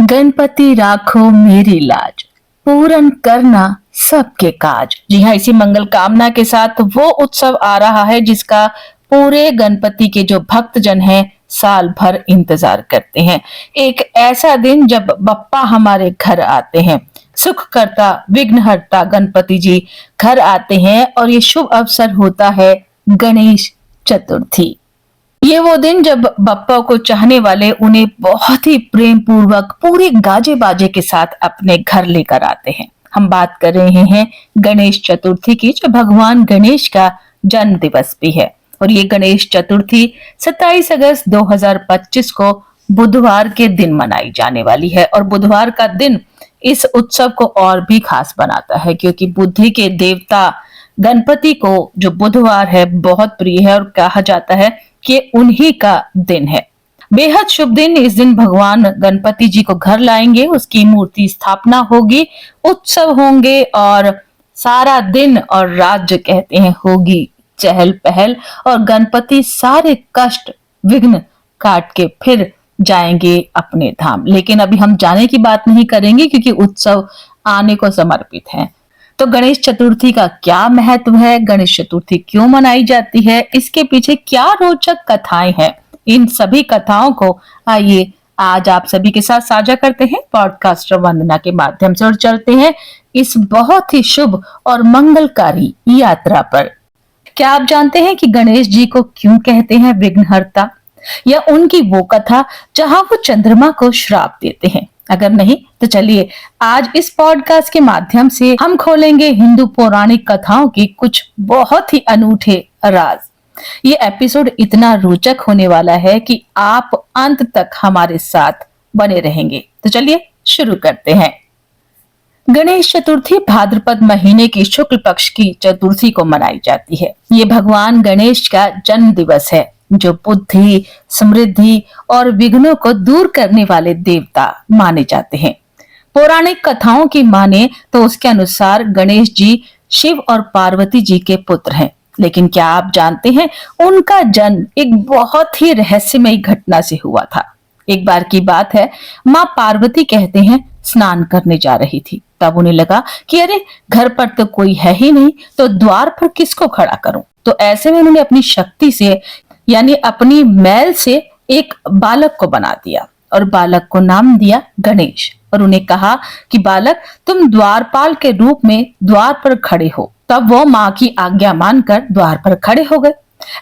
गणपति राखो मेरी लाज, पूरन करना सबके काज। जी हाँ, इसी मंगल कामना के साथ वो उत्सव आ रहा है जिसका पूरे गणपति के जो भक्तजन हैं साल भर इंतजार करते हैं। एक ऐसा दिन जब बप्पा हमारे घर आते हैं, सुख करता विघ्नहर्ता गणपति जी घर आते हैं और ये शुभ अवसर होता है गणेश चतुर्थी। ये वो दिन जब बप्पा को चाहने वाले उन्हें बहुत ही प्रेम पूर्वक पूरे गाजे बाजे के साथ अपने घर लेकर आते हैं। हम बात कर रहे हैं गणेश चतुर्थी की, जो भगवान गणेश का जन्म दिवस भी है। और ये गणेश चतुर्थी 27 अगस्त 2025 को बुधवार के दिन मनाई जाने वाली है। और बुधवार का दिन इस उत्सव को और भी खास बनाता है, क्योंकि बुद्धि के देवता गणपति को जो बुधवार है बहुत प्रिय है और कहा जाता है कि उन्हीं का दिन है। बेहद शुभ दिन। इस दिन भगवान गणपति जी को घर लाएंगे, उसकी मूर्ति स्थापना होगी, उत्सव होंगे और सारा दिन और रात जो कहते हैं होगी चहल पहल, और गणपति सारे कष्ट विघ्न काट के फिर जाएंगे अपने धाम। लेकिन अभी हम जाने की बात नहीं करेंगे, क्योंकि उत्सव आने को समर्पित है। तो गणेश चतुर्थी का क्या महत्व है, गणेश चतुर्थी क्यों मनाई जाती है, इसके पीछे क्या रोचक कथाएं हैं, इन सभी कथाओं को आइए आज आप सभी के साथ साझा करते हैं पॉडकास्टर वंदना के माध्यम से, और चलते हैं इस बहुत ही शुभ और मंगलकारी यात्रा पर। क्या आप जानते हैं कि गणेश जी को क्यों कहते हैं विघ्नहर्ता, या उनकी वो कथा जहां वो चंद्रमा को श्राप देते हैं? अगर नहीं तो चलिए आज इस पॉडकास्ट के माध्यम से हम खोलेंगे हिंदू पौराणिक कथाओं के कुछ बहुत ही अनूठे राज। ये एपिसोड इतना रोचक होने वाला है कि आप अंत तक हमारे साथ बने रहेंगे। तो चलिए शुरू करते हैं। गणेश चतुर्थी भाद्रपद महीने की शुक्ल पक्ष की चतुर्थी को मनाई जाती है। ये भगवान गणेश का जन्म दिवस है, जो बुद्धि, समृद्धि और विघ्नों को दूर करने वाले देवता माने जाते हैं। पौराणिक कथाओं की माने तो उसके अनुसार गणेश जी शिव और पार्वती जी के पुत्र हैं। लेकिन क्या आप जानते हैं उनका जन्म एक बहुत ही रहस्यमयी घटना से हुआ था। एक बार की बात है, माँ पार्वती कहते हैं स्नान करने जा रही थी। तब उन्हें लगा कि अरे घर पर तो कोई है ही नहीं, तो द्वार पर किसको खड़ा करूं। तो ऐसे में उन्होंने अपनी शक्ति से यानी अपनी मैल से एक बालक को बना दिया और बालक को नाम दिया गणेश। और उन्हें कहा कि बालक तुम द्वारपाल के रूप में द्वार पर खड़े हो। तब वो माँ की आज्ञा मानकर द्वार पर खड़े हो गए।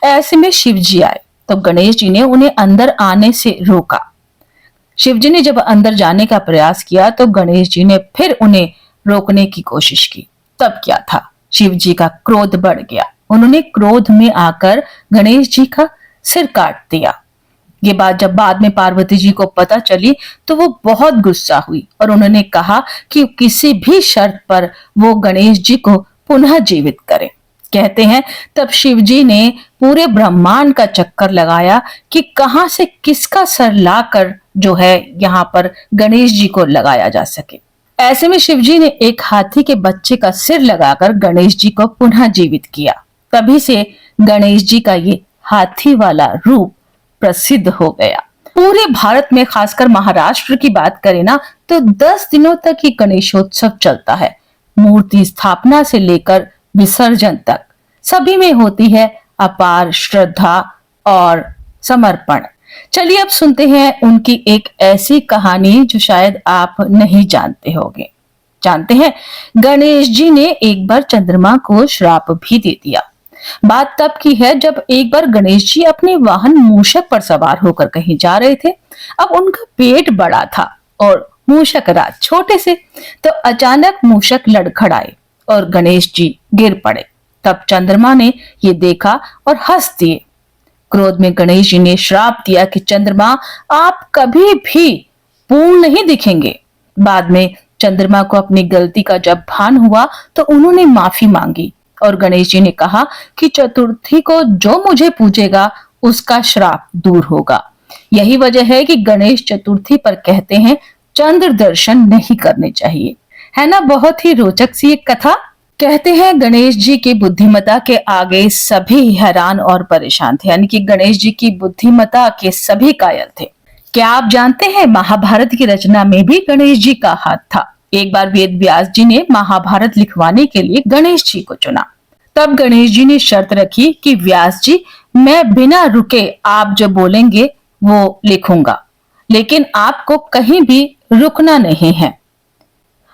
ऐसे में शिव जी आए तो गणेश जी ने उन्हें अंदर आने से रोका। शिव जी ने जब अंदर जाने का प्रयास किया तो गणेश जी ने फिर उन्हें रोकने की कोशिश की। तब क्या था, शिव जी का क्रोध बढ़ गया। उन्होंने क्रोध में आकर गणेश जी का सिर काट दिया। ये बात जब बाद में पार्वती जी को पता चली तो वो बहुत गुस्सा हुई और उन्होंने कहा कि किसी भी शर्त पर वो गणेश जी को पुनः जीवित करें। कहते हैं तब शिव जी ने पूरे ब्रह्मांड का चक्कर लगाया कि कहां से किसका सर लाकर जो है यहाँ पर गणेश जी को लगाया जा सके। ऐसे में शिव जी ने एक हाथी के बच्चे का सिर लगाकर गणेश जी को पुनः जीवित किया। तभी से गणेश जी का ये हाथी वाला रूप प्रसिद्ध हो गया। पूरे भारत में खासकर महाराष्ट्र की बात करें ना तो 10 दिनों तक ये गणेशोत्सव चलता है। मूर्ति स्थापना से लेकर विसर्जन तक सभी में होती है अपार श्रद्धा और समर्पण। चलिए अब सुनते हैं उनकी एक ऐसी कहानी जो शायद आप नहीं जानते होंगे। जानते हैं गणेश जी ने एक बार चंद्रमा को श्राप भी दे दिया। बात तब की है जब एक बार गणेश जी अपने वाहन मूषक पर सवार होकर कहीं जा रहे थे। अब उनका पेट बड़ा था और मूषक राज छोटे से, तो अचानक मूषक लड़खड़ाए और गणेश जी गिर पड़े। तब चंद्रमा ने ये देखा और हंस दिए। क्रोध में गणेश जी ने श्राप दिया कि चंद्रमा आप कभी भी पूर्ण नहीं दिखेंगे। बाद में चंद्रमा को अपनी गलती का जब भान हुआ तो उन्होंने माफी मांगी और गणेश जी ने कहा कि चतुर्थी को जो मुझे पूजेगा उसका श्राप दूर होगा। यही वजह है कि गणेश चतुर्थी पर कहते हैं चंद्र दर्शन नहीं करने चाहिए। है ना बहुत ही रोचक सी एक कथा। कहते हैं गणेश जी की बुद्धिमता के आगे सभी हैरान और परेशान थे, यानी कि गणेश जी की बुद्धिमता के सभी कायल थे। क्या आप जानते हैं महाभारत की रचना में भी गणेश जी का हाथ था। एक बार वेद व्यास जी ने महाभारत लिखवाने के लिए गणेश जी को चुना। तब गणेश जी ने शर्त रखी कि व्यास जी, मैं बिना रुके आप जो बोलेंगे वो लिखूंगा, लेकिन आपको कहीं भी रुकना नहीं है।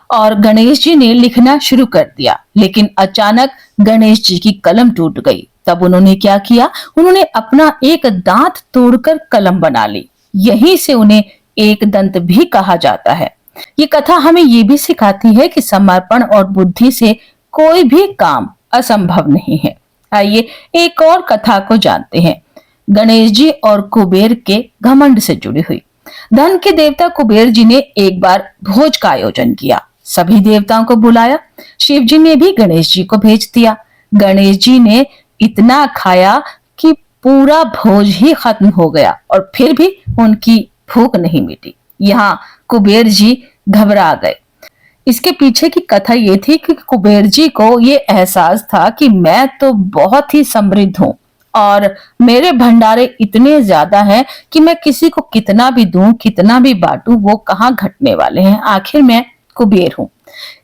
और गणेश जी ने लिखना शुरू कर दिया, लेकिन अचानक गणेश जी की कलम टूट गई। तब उन्होंने क्या किया, उन्होंने अपना एक दांत तोड़कर कलम बना ली। यहीं से उन्हें एक दंत भी कहा जाता है। ये कथा हमें ये भी सिखाती है कि समर्पण और बुद्धि से कोई भी काम असंभव नहीं है। आइए एक और कथा को जानते हैं, गणेश जी और कुबेर के घमंड से जुड़ी हुई। धन के देवता कुबेर जी ने एक बार भोज का आयोजन किया, सभी देवताओं को बुलाया। शिव जी ने भी गणेश जी को भेज दिया। गणेश जी ने इतना खाया कि पूरा भोज ही खत्म हो गया और फिर भी उनकी भूख नहीं मिटी। यहाँ कुबेर जी घबरा गए। इसके पीछे की कथा ये थी कि कुबेर जी को ये एहसास था कि मैं तो बहुत ही समृद्ध हूँ और मेरे भंडारे इतने ज्यादा हैं कि मैं किसी को कितना भी दूं, कितना भी बांटूं, वो कहाँ घटने वाले हैं। आखिर मैं कुबेर हूँ।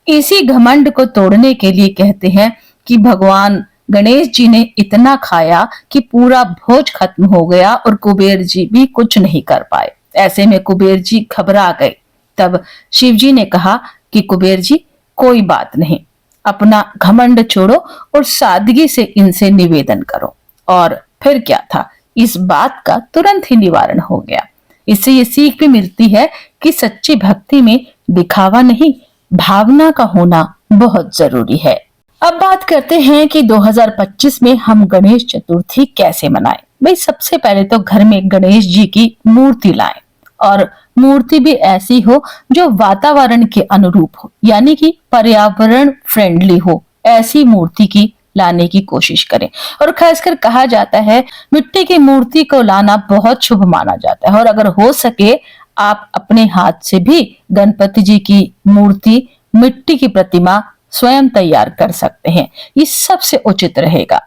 इसी घमंड को तोड़ने के लिए कहते हैं कि भगवान गणेश जी ने इतना खाया कि पूरा भोज खत्म हो गया और कुबेर जी भी कुछ नहीं कर पाए। ऐसे में कुबेर जी घबरा गए। तब शिव जी ने कहा कि कुबेर जी, कोई बात नहीं, अपना घमंड छोड़ो और सादगी से इनसे निवेदन करो। और फिर क्या था, इस बात का तुरंत ही निवारण हो गया। इससे ये सीख भी मिलती है कि सच्ची भक्ति में दिखावा नहीं, भावना का होना बहुत जरूरी है। अब बात करते हैं कि 2025 में हम गणेश चतुर्थी कैसे मनाएं। भाई सबसे पहले तो घर में गणेश जी की मूर्ति लाएं और मूर्ति भी ऐसी हो जो वातावरण के अनुरूप हो, यानी कि पर्यावरण फ्रेंडली हो। ऐसी मूर्ति की लाने की कोशिश करें। और खासकर कहा जाता है मिट्टी की मूर्ति को लाना बहुत शुभ माना जाता है। और अगर हो सके आप अपने हाथ से भी गणपति जी की मूर्ति, मिट्टी की प्रतिमा स्वयं तैयार कर सकते हैं। ये सबसे उचित रहेगा।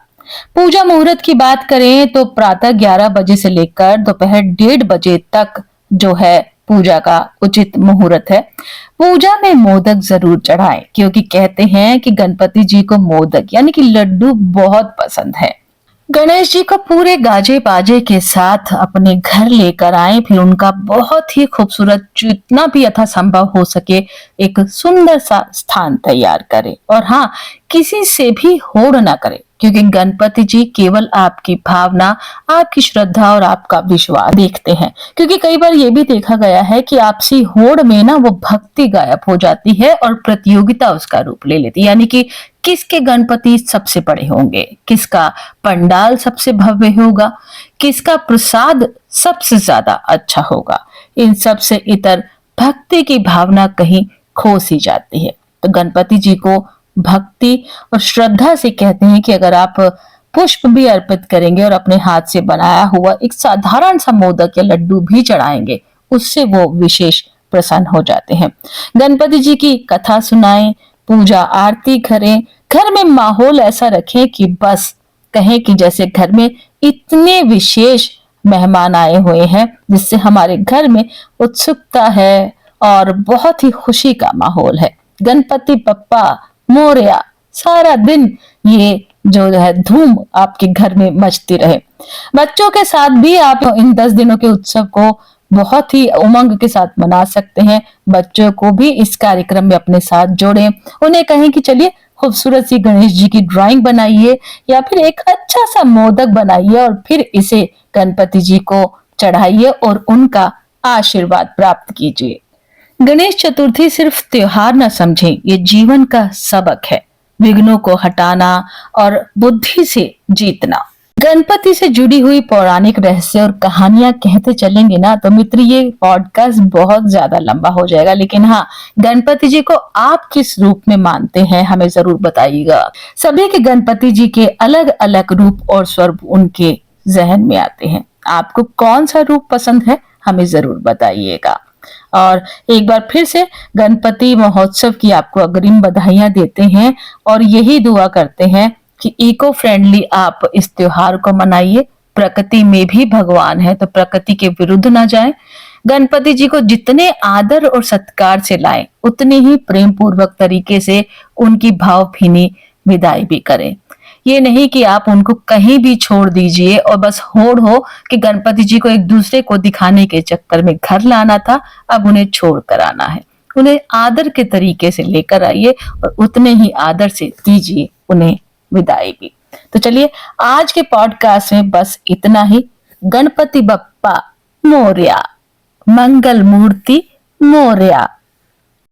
पूजा मुहूर्त की बात करें तो प्रातः 11 बजे से लेकर दोपहर 1:30 बजे तक जो है पूजा का उचित मुहूर्त है। पूजा में मोदक जरूर चढ़ाएं, क्योंकि कहते हैं कि गणपति जी को मोदक यानी कि लड्डू बहुत पसंद है। गणेश जी को पूरे गाजे बाजे के साथ अपने घर लेकर आए, फिर उनका बहुत ही खूबसूरत, जितना भी यथासंभव हो सके, एक सुंदर सा स्थान तैयार करें। और हाँ, किसी से भी होड़ ना करें, क्योंकि गणपति जी केवल आपकी भावना, आपकी श्रद्धा और आपका विश्वास देखते हैं। क्योंकि कई बार ये भी देखा गया है कि आपसी होड़ में ना वो भक्ति गायब हो जाती है और प्रतियोगिता उसका रूप ले लेती है। यानी कि किसके गणपति सबसे बड़े होंगे, किसका पंडाल सबसे भव्य होगा, किसका प्रसाद सबसे ज्यादा अच्छा होगा। इन सब से इतर भक्ति की भावना कहीं खो सी जाती है। तो गणपति जी को भक्ति और श्रद्धा से कहते हैं कि अगर आप पुष्प भी अर्पित करेंगे और अपने हाथ से बनाया हुआ एक साधारण सा मोदक या लड्डू भी चढ़ाएंगे, उससे वो विशेष प्रसन्न हो जाते हैं। गणपति जी की कथा सुनाएं, पूजा आरती करें, घर में माहौल ऐसा रखें कि बस कहें कि जैसे घर में इतने विशेष मेहमान आए हुए हैं, जिससे हमारे घर में उत्सुकता है और बहुत ही खुशी का माहौल है। गणपति बप्पा मोरया, सारा दिन ये जो है धूम आपके घर में मचती रहे। बच्चों के साथ भी आप इन 10 दिनों के उत्सव को बहुत ही उमंग के साथ मना सकते हैं। बच्चों को भी इस कार्यक्रम में अपने साथ जोड़ें, उन्हें कहें कि चलिए खूबसूरत सी गणेश जी की ड्राइंग बनाइए या फिर एक अच्छा सा मोदक बनाइए और फिर इसे गणपति जी को चढ़ाइए और उनका आशीर्वाद प्राप्त कीजिए। गणेश चतुर्थी सिर्फ त्योहार न समझें, ये जीवन का सबक है। विघ्नों को हटाना और बुद्धि से जीतना। गणपति से जुड़ी हुई पौराणिक रहस्य और कहानियां कहते चलेंगे ना तो मित्र ये पॉडकास्ट बहुत ज्यादा लंबा हो जाएगा। लेकिन हाँ, गणपति जी को आप किस रूप में मानते हैं हमें जरूर बताइएगा। सभी के गणपति जी के अलग अलग रूप और स्वरूप उनके जहन में आते हैं। आपको कौन सा रूप पसंद है हमें जरूर बताइएगा। और एक बार फिर से गणपति महोत्सव की आपको अग्रिम बधाइयां देते हैं और यही दुआ करते हैं कि इको फ्रेंडली आप इस त्योहार को मनाइए। प्रकृति में भी भगवान है, तो प्रकृति के विरुद्ध ना जाएं। गणपति जी को जितने आदर और सत्कार से लाएं, उतने ही प्रेम पूर्वक तरीके से उनकी भावभीनी विदाई भी करें। ये नहीं कि आप उनको कहीं भी छोड़ दीजिए और बस होड़ हो कि गणपति जी को एक दूसरे को दिखाने के चक्कर में घर लाना था, अब उन्हें छोड़ कर आना है। उन्हें आदर के तरीके से लेकर आइए और उतने ही आदर से दीजिए उन्हें विदाई भी। तो चलिए आज के पॉडकास्ट में बस इतना ही। गणपति बप्पा मोरया, मंगल मूर्ति मोरया।